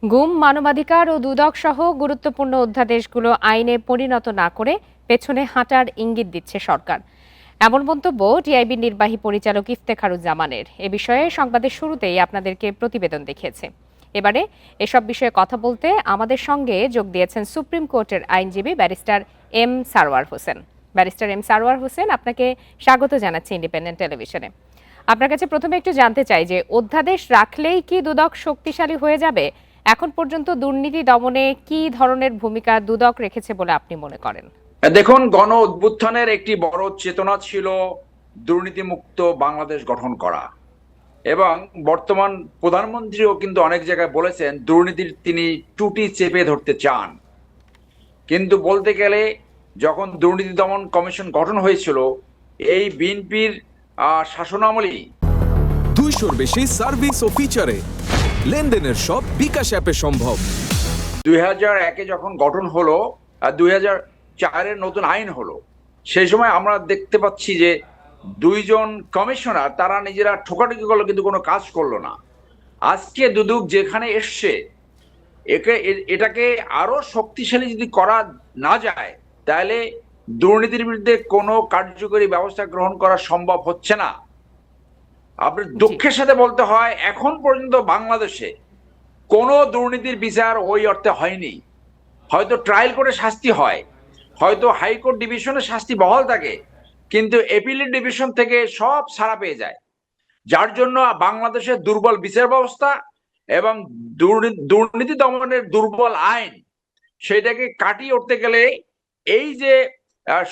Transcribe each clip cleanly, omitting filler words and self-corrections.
গুম, মানবাধিকার ও দুদক সহ গুরুত্বপূর্ণ অধ্যাদেশগুলো আইনে পরিণত না করে পেছনে হাঁটার ইঙ্গিত দিচ্ছে সরকার। এমন মন্তব্য টিআইবির নির্বাহী পরিচালক ইফতেখারুজ্জামানের। এ বিষয়ে সংবাদের শুরুতেই আপনাদেরকে প্রতিবেদন দেখিয়েছে। এবারে এসব বিষয়ে কথা বলতে আমাদের সঙ্গে যোগ দিয়েছেন সুপ্রিম কোর্টের আইনজীবী barrister M Sarwar Hossain. Barrister M Sarwar Hossain, আপনাকে স্বাগত জানাচ্ছি ইন্ডিপেন্ডেন্ট টেলিভিশনে। আপনার কাছে প্রথমে একটু জানতে চাই যে অধ্যাদেশ রাখলেই কি দুদক শক্তিশালী হয়ে যাবে? এখন পর্যন্ত দুর্নীতি দমনে কি ধরনের ভূমিকা দুদক রেখেছে বলে আপনি মনে করেন? দেখুন, গণ অভ্যুত্থানের একটি বড় চেতনা ছিল দুর্নীতিমুক্ত বাংলাদেশ গঠন করা। এবং বর্তমান প্রধানমন্ত্রীও কিন্তু অনেক জায়গায় বলেছেন দুর্নীতির তিনি টুটি চেপে ধরতে চান। কিন্তু বলতে গেলে যখন দুর্নীতি দমন কমিশন গঠন হয়েছিল এই বিএনপির শাসনামলেই 200-র বেশি সার্ভিস ও ফিচারে লেনদেনের সব বিকাশ অ্যাপে সম্ভব। 2001-এ যখন গঠন হলো আর 2004-এর নতুন আইন হলো, সেই সময় আমরা দেখতে পাচ্ছি যে দুইজন কমিশনার তারা নিজেরা ঠোকাঠুকি করলো কিন্তু কোনো কাজ করলো না। আজকে দুদক যেখানে এসছে এটাকে আরো শক্তিশালী যদি করা না যায় তাহলে দুর্নীতির বিরুদ্ধে কোনো কার্যকরী ব্যবস্থা গ্রহণ করা সম্ভব হচ্ছে না। আপনার দুঃখের সাথে বলতে হয় এখন পর্যন্ত বাংলাদেশে কোনো দুর্নীতির বিচার ওই অর্থে হয়নি। হয়তো ট্রায়াল কোর্টে শাস্তি হয়, হয়তো হাইকোর্ট ডিভিশনে শাস্তি বহাল থাকে, কিন্তু এপিলেট ডিভিশন থেকে সব ছাড়া পেয়ে যায়। যার জন্য বাংলাদেশের দুর্বল বিচার ব্যবস্থা এবং দুর্নীতি দমনের দুর্বল আইন সেটাকে কাটিয়ে উঠতে গেলে এই যে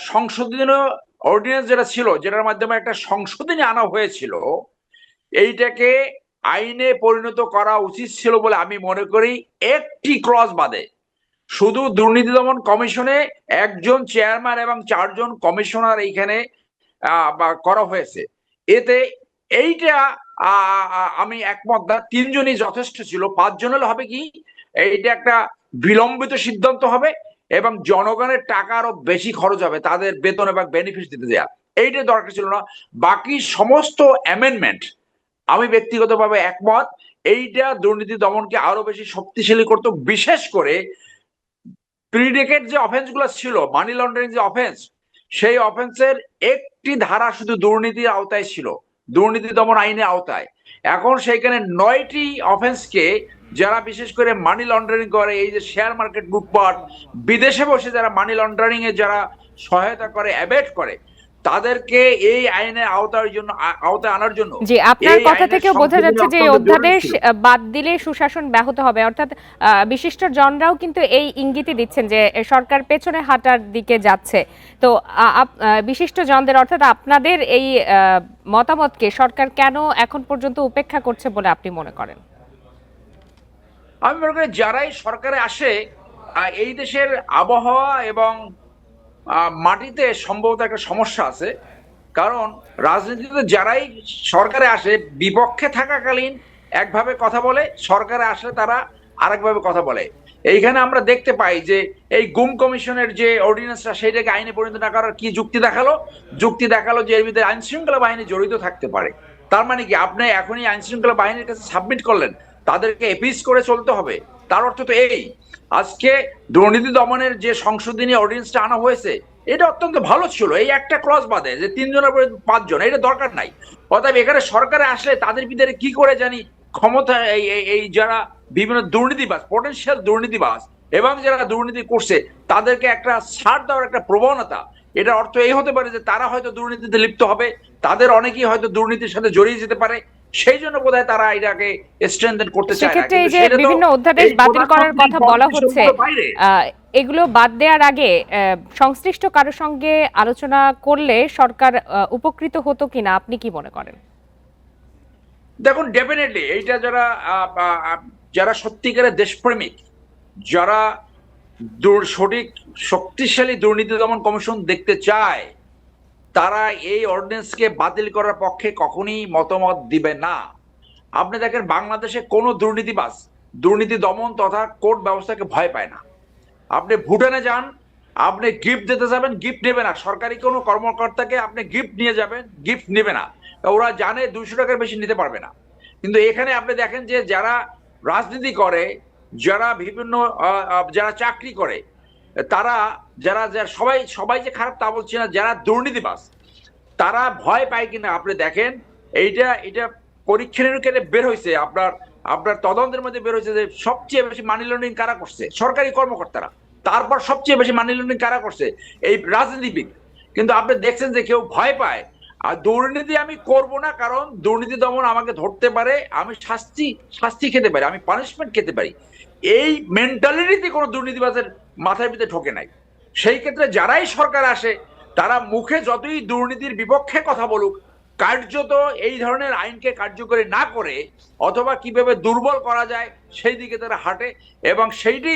সংশোধনীয় অর্ডিন্যান্স যেটা ছিল, যেটার মাধ্যমে একটা সংশোধনী আনা হয়েছিল, এইটাকে আইনে পরিণত করা উচিত ছিল বলে আমি মনে করি। একটি ক্লজ বাদে শুধু দুর্নীতি দমন কমিশনে একজন চেয়ারম্যান এবং 4 জন কমিশনার এইখানে করা হয়েছে। এতে এইটা আমি একমত না, 3 জনই যথেষ্ট ছিল। 5 জন হলে হবে কি, এইটা একটা বিলম্বিত সিদ্ধান্ত হবে এবং জনগণের টাকা আরো বেশি খরচ হবে তাদের বেতন এবং বেনিফিট দিতে দেওয়া। এইটা দরকার ছিল না। বাকি সমস্ত অ্যামেন্ডমেন্ট আমি ব্যক্তিগতভাবে একমত। এইটা দুর্নীতি দমনকে আরো বেশি শক্তিশালী করতো। বিশেষ করে প্রিডিকেট যে অফেন্স গুলো ছিল, মানি লন্ডারিং যে অফেন্স, সেই অফেন্সের একটি ধারা শুধু দুর্নীতির আওতায় ছিল, দুর্নীতি দমন আইনের আওতায়। এখন সেইখানে 9টি অফেন্সকে যারা বিশেষ করে মানি লন্ডারিং করে, এই যে শেয়ার মার্কেট লুটপাট, বিদেশে বসে যারা মানি লন্ডারিং এ যারা সহায়তা করে, অ্যাবেট করে, তাদেরকে এই আইনের আওতায় আনার জন্য জি, আপনার এই কথা আইনের থেকে বোঝা সংশোধনী যাচ্ছে যে এই অত্যন্ত জরুরি অধ্যাদেশ ছিল। বাদ দিলে সুশাসন ব্যাহত হবে। অর্থাৎ বিশিষ্ট জনরাও কিন্তু এই ইঙ্গিতই দিচ্ছেন যে সরকার পেছনে হাঁটার দিকে যাচ্ছে। তো বিশিষ্ট জনদের অর্থাৎ আপনাদের এই মতামতকে সরকার কেন এখন পর্যন্ত উপেক্ষা করছে বলে আপনি মনে করেন? আমি মনে করি যারাই সরকারে আসে এই দেশের আবহাওয়া এবং মাটিতে সম্ভবত একটা সমস্যা আছে। কারণ রাজনীতিতে যারাই সরকারে আসে বিপক্ষে থাকাকালীন একভাবে কথা বলে, সরকারে আসলে তারা আরেকভাবে কথা বলে। এইখানে আমরা দেখতে পাই যে এই গুম কমিশনের যে অর্ডিন্যান্সটা সেটাকে আইনে পরিণত না করার কি যুক্তি দেখালো যে এর ভিতরে আইন শৃঙ্খলা বাহিনী জড়িত থাকতে পারে। তার মানে কি আপনি এখনই আইন শৃঙ্খলা বাহিনীর কাছে সাবমিট করলেন, তাদেরকে এপিস করে চলতে হবে? তার অর্থ তো এই, আজকে দুর্নীতি দমনের যে সংশোধনী অর্ডিন্যান্সটা আনা হয়েছে এটা অত্যন্ত ভালো ছিল, এই একটা ক্লজ বাদে যে 3 জনের পরে 5 জন, এটা দরকার নাই। অতএব এখানে সরকারে আসলে তাদের ভিতরে কি করে জানি ক্ষমতা এই যারা বিভিন্ন দুর্নীতিবাজ, পটেনশিয়াল দুর্নীতিবাজ এবং যারা দুর্নীতি করছে তাদেরকে একটা ছাড় দেওয়ার একটা প্রবণতা, এটার অর্থ এই হতে পারে যে তারা হয়তো দুর্নীতিতে লিপ্ত হবে, তাদের অনেকেই হয়তো দুর্নীতির সাথে জড়িয়ে যেতে পারে। সেই জন্য বোধহয় তারা এটাকে স্ট্রেনথেন করতে চায় না। সেক্ষেত্রে এই কিন্তু যে সেটা তো বিভিন্ন অধ্যাদেশ এই বাতিল করার কথা বলা হচ্ছে, বাইরে। এগুলো বাদ দেওয়ার আগে সংশ্লিষ্ট কারোর সঙ্গে আলোচনা করলে সরকার উপকৃত হতো কিনা আপনি কি মনে করেন? দেখুন, ডেফিনেটলি এইটা যারা সত্যিকারের দেশপ্রেমিক, যারা সঠিক শক্তিশালী দুর্নীতি দমন কমিশন দেখতে চায়, তারা এই অর্ডিন্যান্সকে বাতিল করার পক্ষে কখনই মতামত দিবে না। আপনি দেখেন বাংলাদেশে কোনো দুর্নীতিবাজ দুর্নীতি দমন তথা কোর্ট ব্যবস্থাকে ভয় পায় না। আপনি ভুটানে যান, আপনি গিফট দিতে যাবেন, গিফট নেবে না। সরকারি কোনো কর্মকর্তাকে আপনি গিফট নিয়ে যাবেন, গিফট নেবে না। ওরা জানে 200 টাকার বেশি নিতে পারবে না। কিন্তু এখানে আপনি দেখেন যে যারা রাজনীতি করে যারা বিভিন্ন যারা চাকরি করে, তারা যারা যারা সবাই যে খারাপ তা বলছি না, যারা দুর্নীতিবাজ তারা ভয় পায় কিনা আপনি দেখেন। এটা পরীক্ষা নিরীক্ষা বের হয়েছে, আপনার তদন্তের মধ্যে বের হয়েছে যে সবচেয়ে বেশি মানি লন্ডারিং কারা করছে, সরকারি কর্মকর্তারা। তারপর সবচেয়ে বেশি মানি লন্ডারিং কারা করছে, এই রাজনীতিবিদ। কিন্তু আপনি দেখছেন যে কেউ ভয় পায়। আর দুর্নীতি আমি করব না, কারণ দুর্নীতি দমন আমাকে ধরতে পারে, আমি শাস্তি খেতে পারি, আমি পানিশমেন্ট খেতে পারি। এই মেন্টালিটিতে কোনো দুর্নীতিবাজের মাথার ভিতরে ঢোকে নাই। সেই ক্ষেত্রে যারাই সরকার আসে তারা মুখে যতই দুর্নীতির বিপক্ষে কথা বলুক, কার্যত এই ধরনের আইনকে কার্যকরী না করে অথবা কিভাবে দুর্বল করা যায় সেই দিকে তারা হাঁটে, এবং সেইটি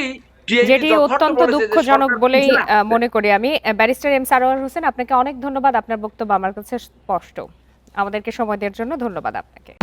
যেটি অত্যন্ত দুঃখজনক বলেই মনে করি আমি। ব্যারিস্টার এম সারোয়ার হোসেন, আপনাকে অনেক ধন্যবাদ। আপনার বক্তব্য আমার কাছে স্পষ্ট। আমাদেরকে সময় দেওয়ার জন্য ধন্যবাদ আপনাকে।